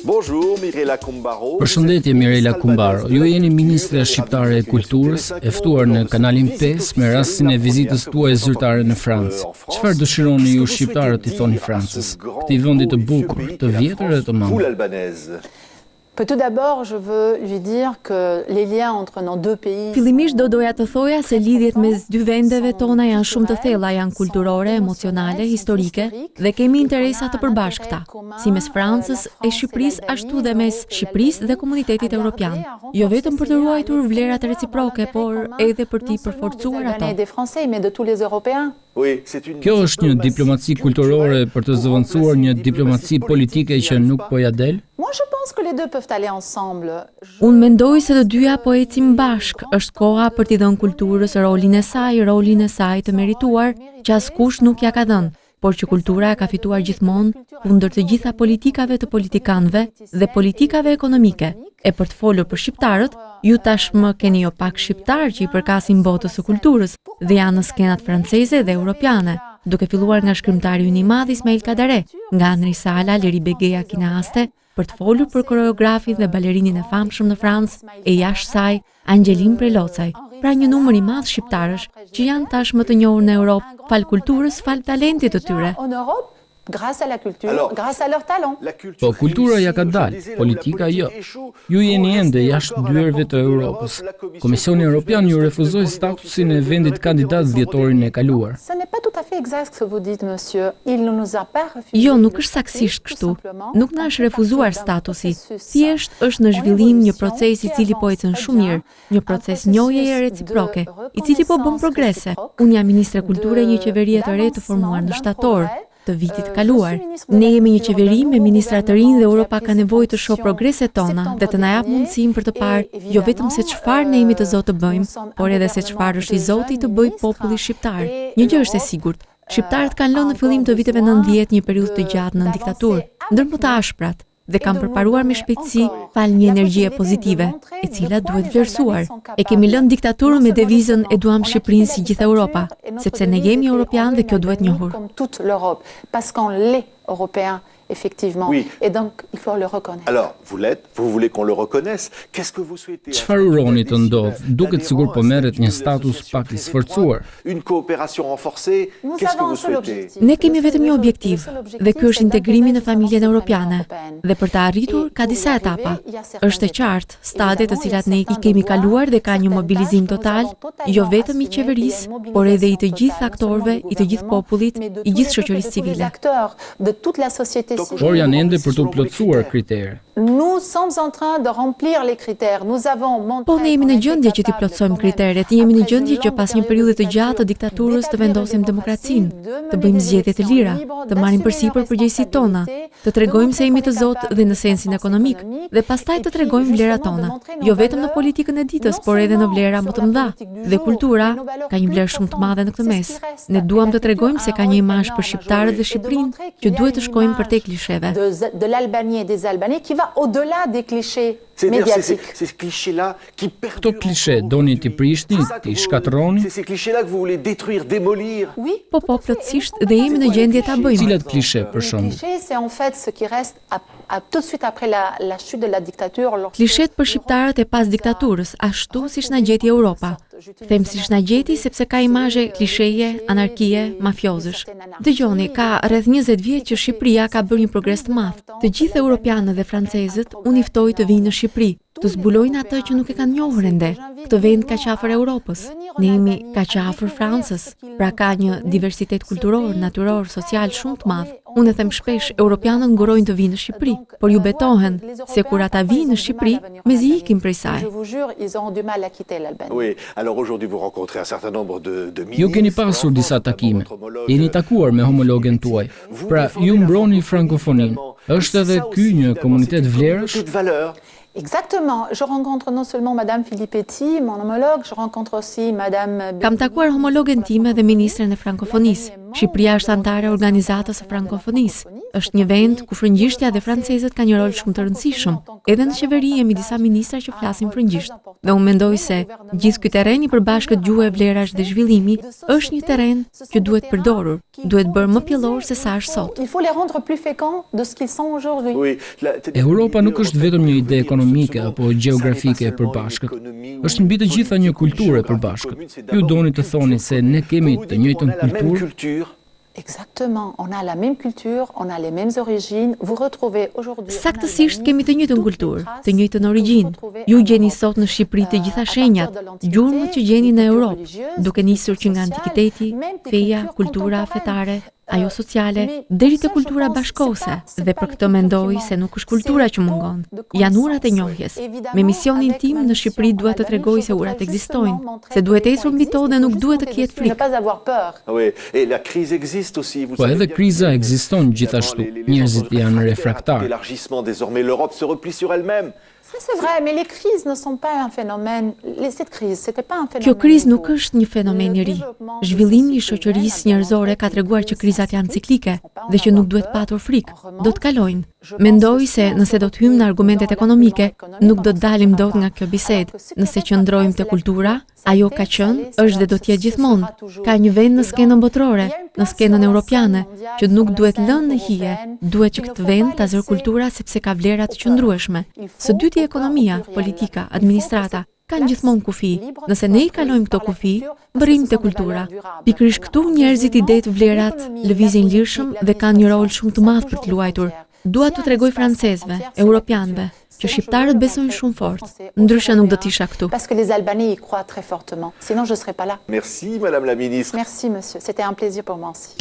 Bonjour, Mirela Kumbaro. Përshëndetje Mirela Kumbaro, ju jeni ministre shqiptare e kulturës, e ftuar në kanalin 5 me rastin e vizitës tuaj zyrtare në Francë. Çfarë dëshironi ju shqiptarët i thoni Francës, këtij vendi të bukur, të vjetër dhe të madh? Tout d'abord, je veux lui dire que les liens entre nos deux pays. Fillimisht do doja të thoja se lidhjet mes dy vendeve tona janë shumë të thella, janë kulturore, emocionale, historike dhe kemi interesa të përbashkëta, si mes Francës e Shqipërisë, ashtu dhe mes Shqipërisë dhe komunitetit evropian. Jo vetëm për të ruajtur vlerat reciproke, por edhe për t'i përforcuar ato. Des Français, mais de tous les Européens. Kjo është një diplomaci kulturore për të zëvendësuar një diplomaci politike që nuk po ja del? Moi, je pense que les deux peuvent aller ensemble. Unë mendoj se të dyja po ecin bashkë. Është koha për t'i dhënë kulturës rolin e saj të merituar që askush nuk ja ka dhënë, por që kultura ka fituar gjithmonë kundër të gjitha politikave të politikanëve dhe politikave ekonomike. E për të folur për shqiptarët, ju tashmë keni jo pak shqiptarë që i përkasin botës së kulturës dhe janë në skenat franceze dhe europiane, duke filluar nga shkrimtari ynë i madh Ismail Kadare, nga Andri Sala, Leri Begeja Kinaste, për të folur për koreografin dhe balerinin e famshëm në Francë e jashtë saj, Angelin Prelocaj. Pra një numër i madh shqiptarësh që janë tashmë të njohur në Europë, fal kulturës, fal talentit të tyre. Grâce à la culture, grâce à leur talent. Po kultura ja ka dalë, politika jo. Ju jeni ende jashtë dyerve të Europës. Komisioni Evropian ju refuzoi statusin e vendit kandidat dhjetorin e kaluar. Ce n'est pas tout à fait exact ce que vous dites, monsieur. Il ne nous a pas refusé. Jo, nuk është saktësisht kështu. Nuk na është refuzuar statusi. Thjesht është në zhvillim një proces i cili po ecën shumë mirë, një proces njohjeje reciproke, i cili po bën progrese. Unë jam ministre kulture e një qeverie të re të formuar në shtator të vitit kaluar. Ne jemi një qeveri me ministra të rinj dhe Europa ka nevojë të shohë progreset tona dhe të na jap mundësinë për të parë jo vetëm se çfarë ne jemi të Zotë të bëjmë, por edhe se çfarë është i Zoti të bëjë populli shqiptar. Një gjë është e sigurt. Shqiptarët kanë lënë në fillim të viteve 90 një periudhë të gjatë në diktaturë, ndër më të ashprat, dhe kanë përparuar me shpejtësi fal një energjie pozitive, e cila duhet vlerësuar. E kemi lënë diktaturën me devizën e duam Shqipërinë si gjithë Europa, sepse ne jemi europian dhe kjo duhet njohur. Comme toute l'Europe, parce qu'on l'est européen. Effectivement. Oui. Et donc, il faut le reconnaître. Alors, vous l'êtes, vous voulez qu'on le reconnaisse. Qu'est-ce que vous souhaitez? Çfarë uroni të ndodh? Duket sigur po merret një status pak i sforcuar. Une coopération renforcée. Qu'est-ce que vous souhaitez? Ne kemi vetëm një objektiv, dhe ky është integrimi në familjen europiane. Dhe për të arritur ka disa etapa. Është e qartë, stadie të cilat ne i kemi kaluar dhe ka një mobilizim total, jo vetëm i qeverisë, por edhe i të gjithë aktorëve, i të gjithë popullit, i gjithë shoqërisë civile. De toute la société. Por janë ende për të plotësuar kriteret. Nous sommes en train de remplir les critères. Nous avons montré. Po ne jemi në gjendje që t'i plotësojmë kriteret. Jemi në gjendje që pas një periudhe të gjatë të diktaturës të vendosim demokracinë, të bëjmë zgjedhje të lira, të marrim përsipër përgjegjësitë tona, të tregojmë se jemi të Zotë dhe në sensin ekonomik, dhe pastaj të tregojmë vlerat tona, jo vetëm në politikën e ditës, por edhe në vlera më të mëdha. Dhe kultura ka një vlerë shumë të madhe në këtë mes. Ne duam të tregojmë se ka një imazh për shqiptarët dhe Shqipërinë që duhet të shkojmë përtej klisheve. De l'Albanie et des Albanais qui va au-delà des clichés médiatiques. Ces clichés-là qui perdurent. Këto klishe doni t'i prishni, t'i shkatërroni? C'est ces clichés-là que vous voulez détruire, démolir. Oui. Po plotësisht dhe jemi në gjendje ta bëjmë. Cilat klishe për Les shembull? clichés, c'est en fait ce qui reste tout de suite après la chute de la dictature. Klishet për shqiptarët e pas diktaturës, ashtu siç na gjeti Europa. Them siç na gjeti sepse ka imazhe klisheje, anarkie, mafiozësh. Dëgjoni, ka rreth 20 vjet që Shqipëria ka bërë një progres të madh. Të gjithë europianët dhe francezët unë i ftoj të vinë në Shqipëri, të zbulojnë atë që nuk e kanë njohur ende. Këtë vend kaq afër Europës. Ne jemi kaq afër Francës, pra ka një diversitet kulturor, natyror, social shumë të madh. Unë e them shpesh, europianët ngurojnë të vinë në Shqipëri, por ju betohen se kur ata vinë në Shqipëri, mezi ikin prej saj. Je vous jure, ils auront du mal à quitter l'Albanie. Oui, alors aujourd'hui vous rencontrez un certain nombre de Ju keni pasur disa takime. Jeni takuar me homologen tuaj. Pra, ju mbroni frankofoninë. Është edhe ky një komunitet vlerësh? toute valeur. Exactement. Je rencontre non seulement Madame Filippetti, mon homologue, je rencontre aussi Madame. Kam takuar homologen time dhe ministren e frankofonisë. Shqipëria është antare e organizatës së frankofonisë. Është një vend ku frëngjishtja dhe francezët kanë një rol shumë të rëndësishëm. Edhe në qeveri jemi disa ministra që flasin frëngjisht. Dhe unë mendoj se gjithë ky terren i përbashkët gjuhë, vlerash dhe zhvillimi është një terren që duhet përdorur, duhet bërë më pjellor se sa është sot. Il faut les rendre plus féconds de ce qu'ils sont aujourd'hui. Europa nuk është vetëm një ide ekonomike apo gjeografike e përbashkët. Është mbi të gjitha një kulturë e përbashkët. Ju doni të thoni se ne kemi të njëjtën kulturë? Exactement, on a la même culture, on a les mêmes origines. Vous retrouvez aujourd'hui Saktësisht kemi të njëjtën kulturë, të njëjtën origjinë. Ju gjeni sot në Shqipëri të gjitha shenjat, gjurmët që gjeni në Europë, duke nisur që nga antikiteti, feja, kultura fetare, ajo sociale, deri te kultura bashkëkohëse, dhe për këtë mendoj se nuk është kultura që mungon, janë urat e njohjes. Me misionin tim në Shqipëri duhet të tregoj se urat ekzistojnë, se duhet ecur mbi to dhe nuk duhet të ketë frikë. Po edhe kriza ekziston gjithashtu. Njerëzit janë refraktarë. C'est vrai, mais les crises ne sont pas un phénomène. Cette crise, c'était pas un phénomène. Kjo krizë nuk është një fenomen i ri. Zhvillimi i shoqërisë njerëzore ka treguar që krizat janë ciklike dhe që nuk duhet patur frikë. Do të kalojnë. Mendoj se nëse do të hymë në argumentet ekonomike, nuk do të dalim dot nga kjo bisedë. Nëse qëndrojmë te kultura, ajo ka qenë, është dhe do të jetë gjithmonë. Ka një vend në skenën botërore, në skenën europiane, që nuk duhet lënë në hije. Duhet që këtë vend ta zërë kultura sepse ka vlera të qëndrueshme. Së dyti ekonomia, politika, administrata kanë gjithmonë kufi. Nëse ne i kalojmë këto kufi, bërim te kultura. Pikërisht këtu njerëzit i det vlerat, lëvizin lirshëm dhe kanë një rol shumë të madh për të luajtur. Dua t'u tregoj francezëve, europianëve, që shqiptarët besojnë shumë fort. Ndryshe nuk do të isha këtu. Parce que les Albanais y croient très fortement. Sinon je serais pas là. Merci, Madame la Ministre. Merci, monsieur. C'était un plaisir pour moi aussi.